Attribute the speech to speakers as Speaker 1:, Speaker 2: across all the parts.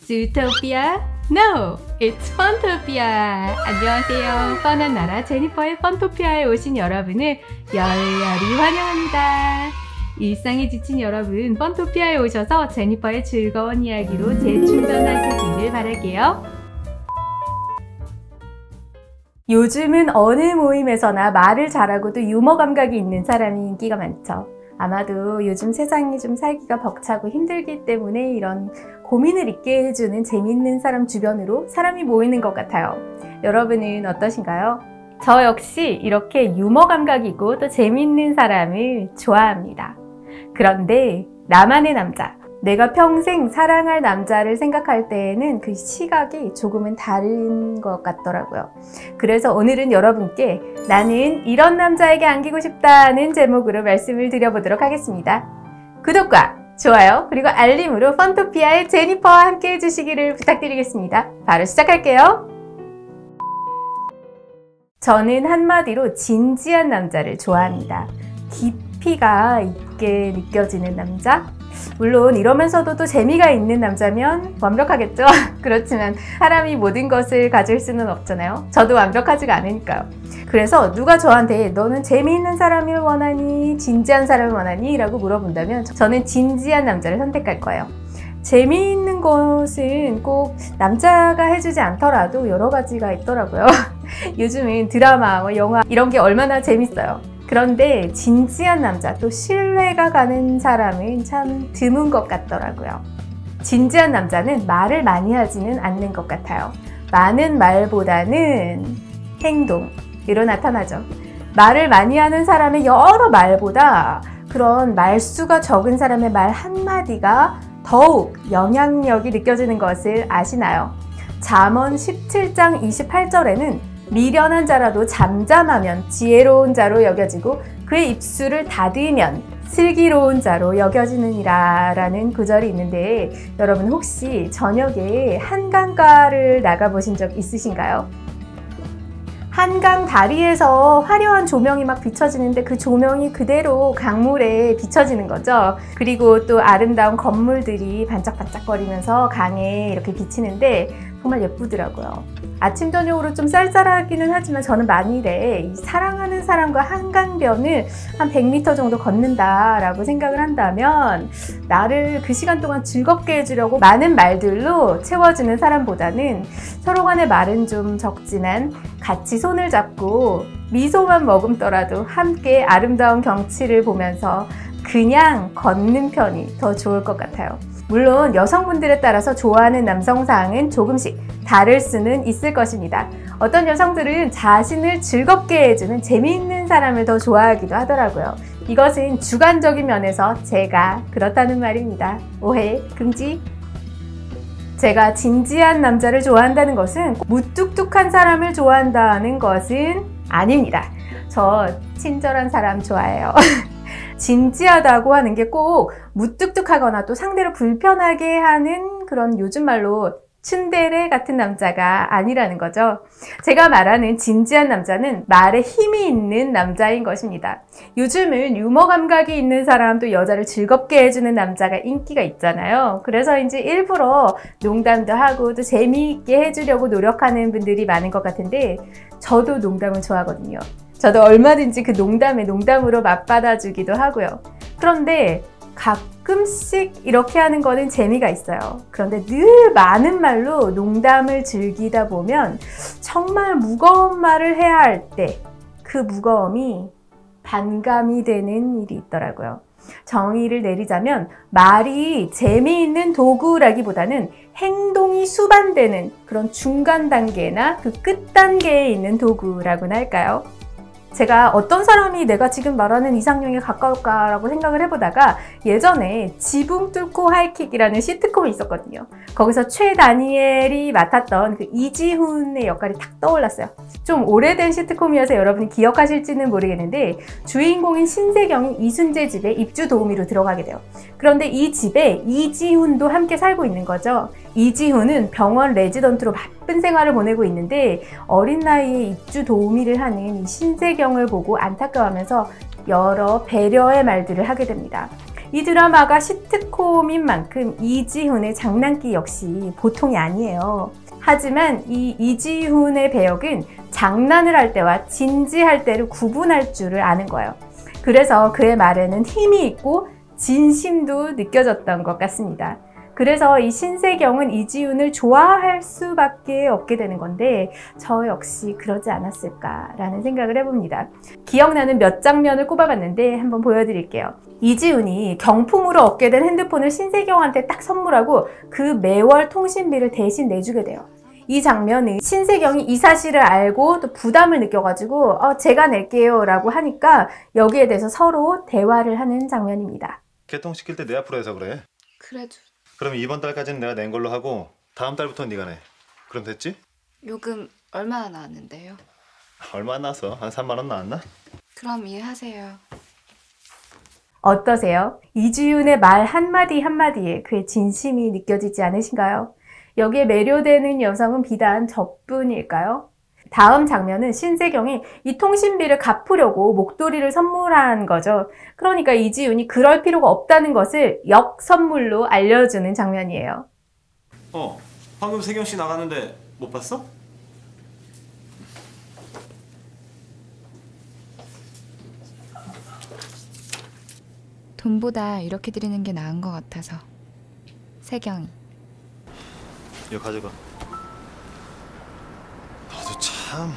Speaker 1: Zootopia? No, it's Funtopia. 안녕하세요. 뻔한 나라 제니퍼의 펀토피아에 오신 여러분을 열렬히 환영합니다. 일상에 지친 여러분, 펀토피아에 오셔서 제니퍼의 즐거운 이야기로 재충전하시기를 바랄게요. 요즘은 어느 모임에서나 말을 잘하고도 유머 감각이 있는 사람이 인기가 많죠. 아마도 요즘 세상이 좀 살기가 벅차고 힘들기 때문에 이런 고민을 잊게 해주는 재미있는 사람 주변으로 사람이 모이는 것 같아요. 여러분은 어떠신가요? 저 역시 이렇게 유머 감각이 있고 또 재미있는 사람을 좋아합니다. 그런데 나만의 남자, 내가 평생 사랑할 남자를 생각할 때에는 그 시각이 조금은 다른 것 같더라고요. 그래서 오늘은 여러분께 나는 이런 남자에게 안기고 싶다는 제목으로 말씀을 드려보도록 하겠습니다. 구독과 좋아요 그리고 알림으로 펀토피아의 제니퍼와 함께 해주시기를 부탁드리겠습니다. 바로 시작할게요. 저는 한마디로 진지한 남자를 좋아합니다. 깊이가 있게 느껴지는 남자? 물론 이러면서도 또 재미가 있는 남자면 완벽하겠죠? 그렇지만 사람이 모든 것을 가질 수는 없잖아요. 저도 완벽하지가 않으니까요. 그래서 누가 저한테 너는 재미있는 사람을 원하니? 진지한 사람을 원하니? 라고 물어본다면 저는 진지한 남자를 선택할 거예요. 재미있는 것은 꼭 남자가 해주지 않더라도 여러 가지가 있더라고요. 요즘은 드라마, 영화 이런 게 얼마나 재밌어요. 그런데 진지한 남자, 또 신뢰가 가는 사람은 참 드문 것 같더라고요. 진지한 남자는 말을 많이 하지는 않는 것 같아요. 많은 말보다는 행동으로 나타나죠. 말을 많이 하는 사람의 여러 말보다 그런 말수가 적은 사람의 말 한마디가 더욱 영향력이 느껴지는 것을 아시나요? 잠언 17장 28절에는 미련한 자라도 잠잠하면 지혜로운 자로 여겨지고 그의 입술을 닫으면 슬기로운 자로 여겨지느니라 라는 구절이 있는데 여러분 혹시 저녁에 한강가를 나가보신 적 있으신가요? 한강 다리에서 화려한 조명이 막 비춰지는데 그 조명이 그대로 강물에 비춰지는 거죠. 그리고 또 아름다운 건물들이 반짝반짝거리면서 강에 이렇게 비치는데 정말 예쁘더라고요. 아침 저녁으로 좀 쌀쌀하기는 하지만 저는 만일에 이 사랑하는 사람과 한강변을 한 100m 정도 걷는다라고 생각을 한다면 나를 그 시간 동안 즐겁게 해주려고 많은 말들로 채워주는 사람보다는 서로 간의 말은 좀 적지만 같이 손을 잡고 미소만 머금더라도 함께 아름다운 경치를 보면서 그냥 걷는 편이 더 좋을 것 같아요. 물론 여성분들에 따라서 좋아하는 남성상은 조금씩 다를 수는 있을 것입니다. 어떤 여성들은 자신을 즐겁게 해주는 재미있는 사람을 더 좋아하기도 하더라고요. 이것은 주관적인 면에서 제가 그렇다는 말입니다. 오해, 금지. 제가 진지한 남자를 좋아한다는 것은 무뚝뚝한 사람을 좋아한다는 것은 아닙니다. 저 친절한 사람 좋아해요. 진지하다고 하는 게 꼭 무뚝뚝하거나 또 상대를 불편하게 하는 그런 요즘 말로 츤데레 같은 남자가 아니라는 거죠. 제가 말하는 진지한 남자는 말에 힘이 있는 남자인 것입니다. 요즘은 유머 감각이 있는 사람 또 여자를 즐겁게 해주는 남자가 인기가 있잖아요. 그래서인지 일부러 농담도 하고 또 재미있게 해주려고 노력하는 분들이 많은 것 같은데 저도 농담을 좋아하거든요. 저도 얼마든지 그 농담에 농담으로 맞받아주기도 하고요. 그런데 가끔씩 이렇게 하는 거는 재미가 있어요. 그런데 늘 많은 말로 농담을 즐기다 보면 정말 무거운 말을 해야 할 때 그 무거움이 반감이 되는 일이 있더라고요. 정의를 내리자면 말이 재미있는 도구라기보다는 행동이 수반되는 그런 중간 단계나 그 끝 단계에 있는 도구라고나 할까요? 제가 어떤 사람이 내가 지금 말하는 이상형에 가까울까라고 생각을 해보다가 예전에 지붕 뚫고 하이킥이라는 시트콤이 있었거든요. 거기서 최다니엘이 맡았던 그 이지훈의 역할이 탁 떠올랐어요. 좀 오래된 시트콤이어서 여러분이 기억하실지는 모르겠는데 주인공인 신세경이 이순재 집에 입주 도우미로 들어가게 돼요. 그런데 이 집에 이지훈도 함께 살고 있는 거죠. 이지훈은 병원 레지던트로 바쁜 생활을 보내고 있는데 어린 나이에 입주 도우미를 하는 이 신세경을 보고 안타까워하면서 여러 배려의 말들을 하게 됩니다. 이 드라마가 시트콤인 만큼 이지훈의 장난기 역시 보통이 아니에요. 하지만 이 이지훈의 배역은 장난을 할 때와 진지할 때를 구분할 줄을 아는 거예요. 그래서 그의 말에는 힘이 있고 진심도 느껴졌던 것 같습니다. 그래서 이 신세경은 이지훈을 좋아할 수밖에 없게 되는 건데 저 역시 그러지 않았을까라는 생각을 해봅니다. 기억나는 몇 장면을 꼽아봤는데 한번 보여드릴게요. 이지훈이 경품으로 얻게 된 핸드폰을 신세경한테 딱 선물하고 그 매월 통신비를 대신 내주게 돼요. 이 장면은 신세경이 이 사실을 알고 또 부담을 느껴가지고 제가 낼게요 라고 하니까 여기에 대해서 서로 대화를 하는 장면입니다.
Speaker 2: 개통시킬 때 내 앞으로 해서 그래.
Speaker 3: 그래도
Speaker 2: 그럼 이번 달까지는 내가 낸 걸로 하고 다음 달부터는 네가 내. 그럼 됐지?
Speaker 3: 요금 얼마나 나왔는데요?
Speaker 2: 얼마 안 나왔어? 한 3만 원 나왔나?
Speaker 3: 그럼 이해하세요.
Speaker 1: 어떠세요? 이지훈의 말 한마디 한마디에 그의 진심이 느껴지지 않으신가요? 여기에 매료되는 여성은 비단 저뿐일까요? 다음 장면은 신세경이 이 통신비를 갚으려고 목도리를 선물한 거죠. 그러니까 이지훈이 그럴 필요가 없다는 것을 역선물로 알려주는 장면이에요.
Speaker 4: 방금 세경 씨 나갔는데 못 봤어?
Speaker 3: 돈보다 이렇게 드리는 게 나은 것 같아서. 세경이.
Speaker 2: 이거 가져가. 너도 참.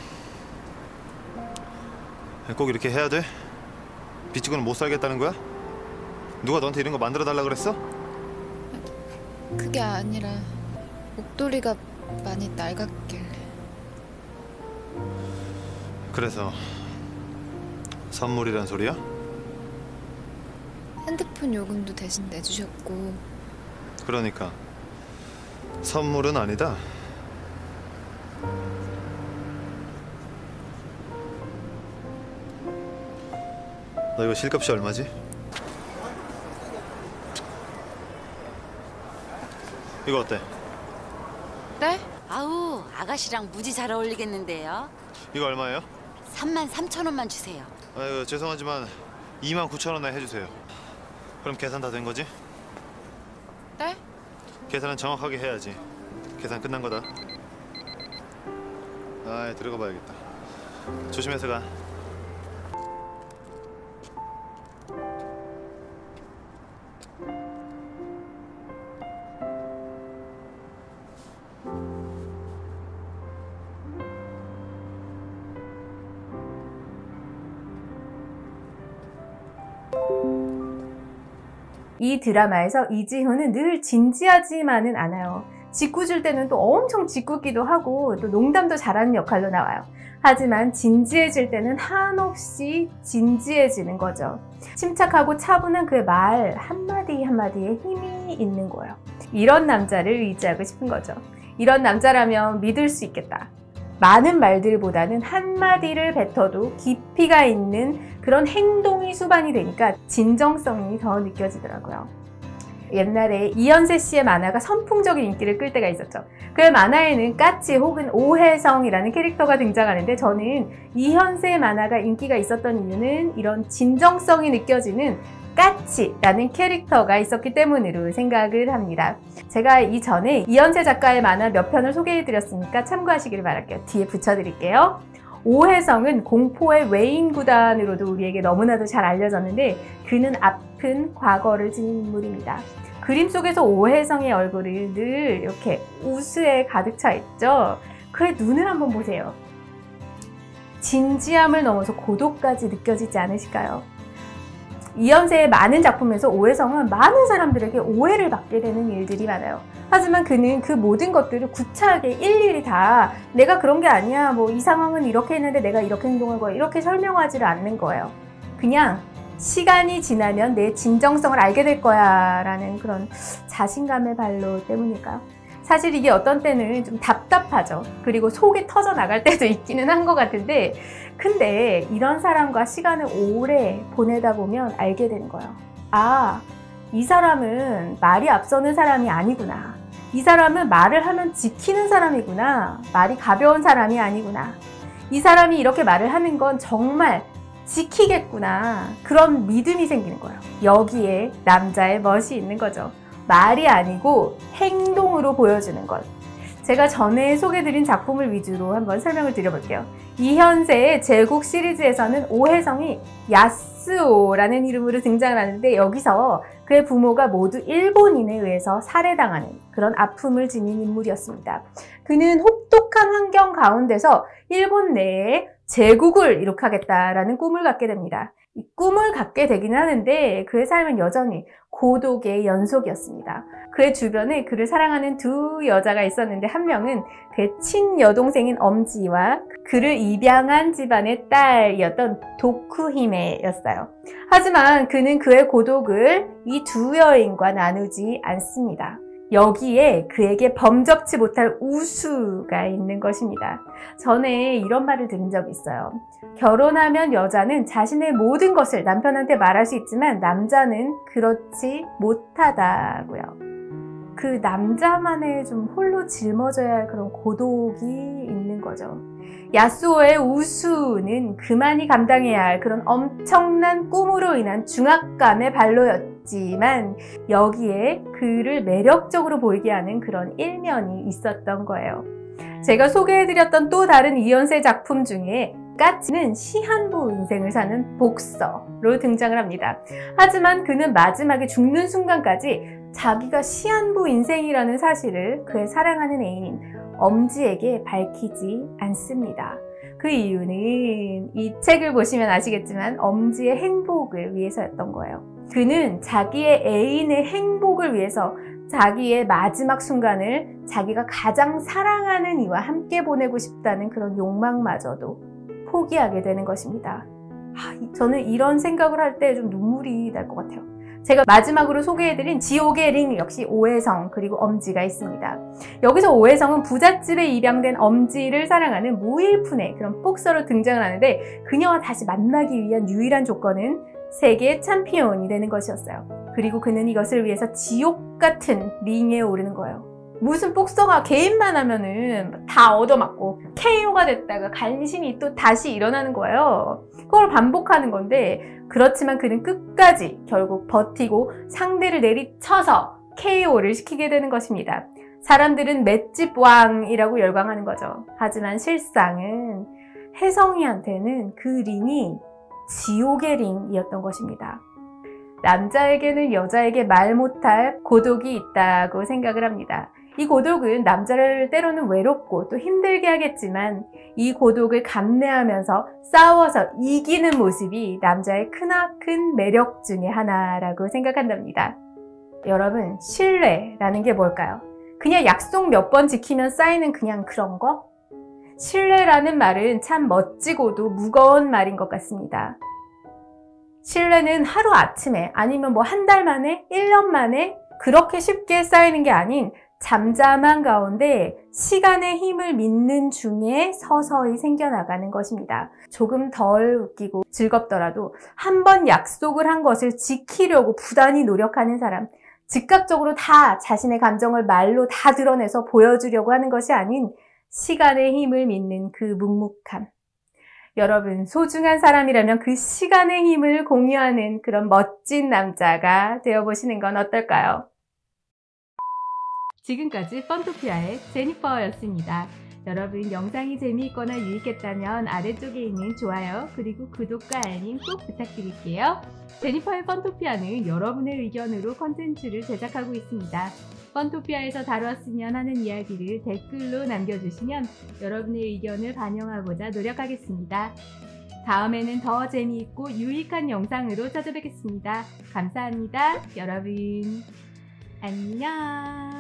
Speaker 2: 꼭 이렇게 해야 돼? 빚지고는 못 살겠다는 거야? 누가 너한테 이런 거 만들어 달라 그랬어?
Speaker 3: 그게 아니라 목도리가 많이 낡았길래.
Speaker 2: 그래서 선물이란 소리야?
Speaker 3: 핸드폰 요금도 대신 내주셨고.
Speaker 2: 그러니까 선물은 아니다. 너 이거 실값이 얼마지? 이거 어때?
Speaker 3: 네?
Speaker 5: 아우, 아가씨랑 무지 잘 어울리겠는데요.
Speaker 2: 이거 얼마예요?
Speaker 5: 33,000원만 주세요.
Speaker 2: 아유, 죄송하지만 29,000원에 해주세요. 그럼 계산 다 된 거지?
Speaker 3: 네?
Speaker 2: 계산은 정확하게 해야지. 계산 끝난 거다. 아이, 들어가 봐야겠다. 조심해서 가.
Speaker 1: 이 드라마에서 이지훈은 늘 진지하지만은 않아요. 짓궂을 때는 또 엄청 짓궂기도 하고 또 농담도 잘하는 역할로 나와요. 하지만 진지해질 때는 한없이 진지해지는 거죠. 침착하고 차분한 그의 말 한마디 한마디에 힘이 있는 거예요. 이런 남자를 의지하고 싶은 거죠. 이런 남자라면 믿을 수 있겠다. 많은 말들보다는 한마디를 뱉어도 깊이가 있는 그런 행동이 수반이 되니까 진정성이 더 느껴지더라고요. 옛날에 이현세 씨의 만화가 선풍적인 인기를 끌 때가 있었죠. 그의 만화에는 까치 혹은 오혜성이라는 캐릭터가 등장하는데 저는 이현세 만화가 인기가 있었던 이유는 이런 진정성이 느껴지는 까치라는 캐릭터가 있었기 때문으로 생각을 합니다. 제가 이전에 이현세 작가의 만화 몇 편을 소개해드렸으니까 참고하시길 바랄게요. 뒤에 붙여드릴게요. 오혜성은 공포의 외인 구단으로도 우리에게 너무나도 잘 알려졌는데 그는 아픈 과거를 지닌 인물입니다. 그림 속에서 오혜성의 얼굴이 늘 이렇게 우스에 가득 차 있죠. 그의 눈을 한번 보세요. 진지함을 넘어서 고독까지 느껴지지 않으실까요? 이현세의 많은 작품에서 오혜성은 많은 사람들에게 오해를 받게 되는 일들이 많아요. 하지만 그는 그 모든 것들을 구차하게 일일이 다 내가 그런 게 아니야, 뭐 이 상황은 이렇게 했는데 내가 이렇게 행동한 거야, 이렇게 설명하지를 않는 거예요. 그냥 시간이 지나면 내 진정성을 알게 될 거야 라는 그런 자신감의 발로 때문일까요? 사실 이게 어떤 때는 좀 답답하죠. 그리고 속이 터져 나갈 때도 있기는 한 것 같은데 근데 이런 사람과 시간을 오래 보내다 보면 알게 되는 거예요. 아, 이 사람은 말이 앞서는 사람이 아니구나. 이 사람은 말을 하면 지키는 사람이구나. 말이 가벼운 사람이 아니구나. 이 사람이 이렇게 말을 하는 건 정말 지키겠구나. 그런 믿음이 생기는 거예요. 여기에 남자의 멋이 있는 거죠. 말이 아니고 행동으로 보여주는 것. 제가 전에 소개드린 작품을 위주로 한번 설명을 드려볼게요. 이현세의 제국 시리즈에서는 오혜성이 야스오라는 이름으로 등장을 하는데 여기서 그의 부모가 모두 일본인에 의해서 살해당하는 그런 아픔을 지닌 인물이었습니다. 그는 혹독한 환경 가운데서 일본 내에 제국을 이룩하겠다라는 꿈을 갖게 됩니다. 이 꿈을 갖게 되긴 하는데 그의 삶은 여전히 고독의 연속이었습니다. 그의 주변에 그를 사랑하는 두 여자가 있었는데 한 명은 그의 친여동생인 엄지와 그를 입양한 집안의 딸이었던 도쿠히메였어요. 하지만 그는 그의 고독을 이 두 여인과 나누지 않습니다. 여기에 그에게 범접치 못할 우수가 있는 것입니다. 전에 이런 말을 들은 적이 있어요. 결혼하면 여자는 자신의 모든 것을 남편한테 말할 수 있지만 남자는 그렇지 못하다고요. 그 남자만의 좀 홀로 짊어져야 할 그런 고독이 있는 거죠. 야스오의 우수는 그만이 감당해야 할 그런 엄청난 꿈으로 인한 중압감의 발로였지만 여기에 그를 매력적으로 보이게 하는 그런 일면이 있었던 거예요. 제가 소개해드렸던 또 다른 이현세 작품 중에 까치는 시한부 인생을 사는 복서로 등장을 합니다. 하지만 그는 마지막에 죽는 순간까지 자기가 시한부 인생이라는 사실을 그의 사랑하는 애인인 엄지에게 밝히지 않습니다. 그 이유는 이 책을 보시면 아시겠지만 엄지의 행복을 위해서였던 거예요. 그는 자기의 애인의 행복을 위해서 자기의 마지막 순간을 자기가 가장 사랑하는 이와 함께 보내고 싶다는 그런 욕망마저도 포기하게 되는 것입니다. 저는 이런 생각을 할 때 좀 눈물이 날 것 같아요. 제가 마지막으로 소개해드린 지옥의 링 역시 오혜성 그리고 엄지가 있습니다. 여기서 오혜성은 부잣집에 입양된 엄지를 사랑하는 무일푼의 그런 복서로 등장을 하는데 그녀와 다시 만나기 위한 유일한 조건은 세계 챔피언이 되는 것이었어요. 그리고 그는 이것을 위해서 지옥 같은 링에 오르는 거예요. 무슨 복서가 개인만 하면은 다 얻어맞고 KO가 됐다가 간신히 또 다시 일어나는 거예요. 그걸 반복하는 건데 그렇지만 그는 끝까지 결국 버티고 상대를 내리쳐서 KO를 시키게 되는 것입니다. 사람들은 맷집 왕이라고 열광하는 거죠. 하지만 실상은 혜성이한테는 그 링이 지옥의 링이었던 것입니다. 남자에게는 여자에게 말 못할 고독이 있다고 생각을 합니다. 이 고독은 남자를 때로는 외롭고 또 힘들게 하겠지만 이 고독을 감내하면서 싸워서 이기는 모습이 남자의 크나큰 매력 중에 하나라고 생각한답니다. 여러분, 신뢰라는 게 뭘까요? 그냥 약속 몇 번 지키면 쌓이는 그냥 그런 거? 신뢰라는 말은 참 멋지고도 무거운 말인 것 같습니다. 신뢰는 하루아침에 아니면 뭐 한 달 만에, 1년 만에 그렇게 쉽게 쌓이는 게 아닌 잠잠한 가운데 시간의 힘을 믿는 중에 서서히 생겨나가는 것입니다. 조금 덜 웃기고 즐겁더라도 한 번 약속을 한 것을 지키려고 부단히 노력하는 사람, 즉각적으로 다 자신의 감정을 말로 다 드러내서 보여주려고 하는 것이 아닌 시간의 힘을 믿는 그 묵묵함. 여러분, 소중한 사람이라면 그 시간의 힘을 공유하는 그런 멋진 남자가 되어보시는 건 어떨까요? 지금까지 펀토피아의 제니퍼였습니다. 여러분, 영상이 재미있거나 유익했다면 아래쪽에 있는 좋아요 그리고 구독과 알림 꼭 부탁드릴게요. 제니퍼의 펀토피아는 여러분의 의견으로 컨텐츠를 제작하고 있습니다. 펀토피아에서 다루었으면 하는 이야기를 댓글로 남겨주시면 여러분의 의견을 반영하고자 노력하겠습니다. 다음에는 더 재미있고 유익한 영상으로 찾아뵙겠습니다. 감사합니다. 여러분, 안녕.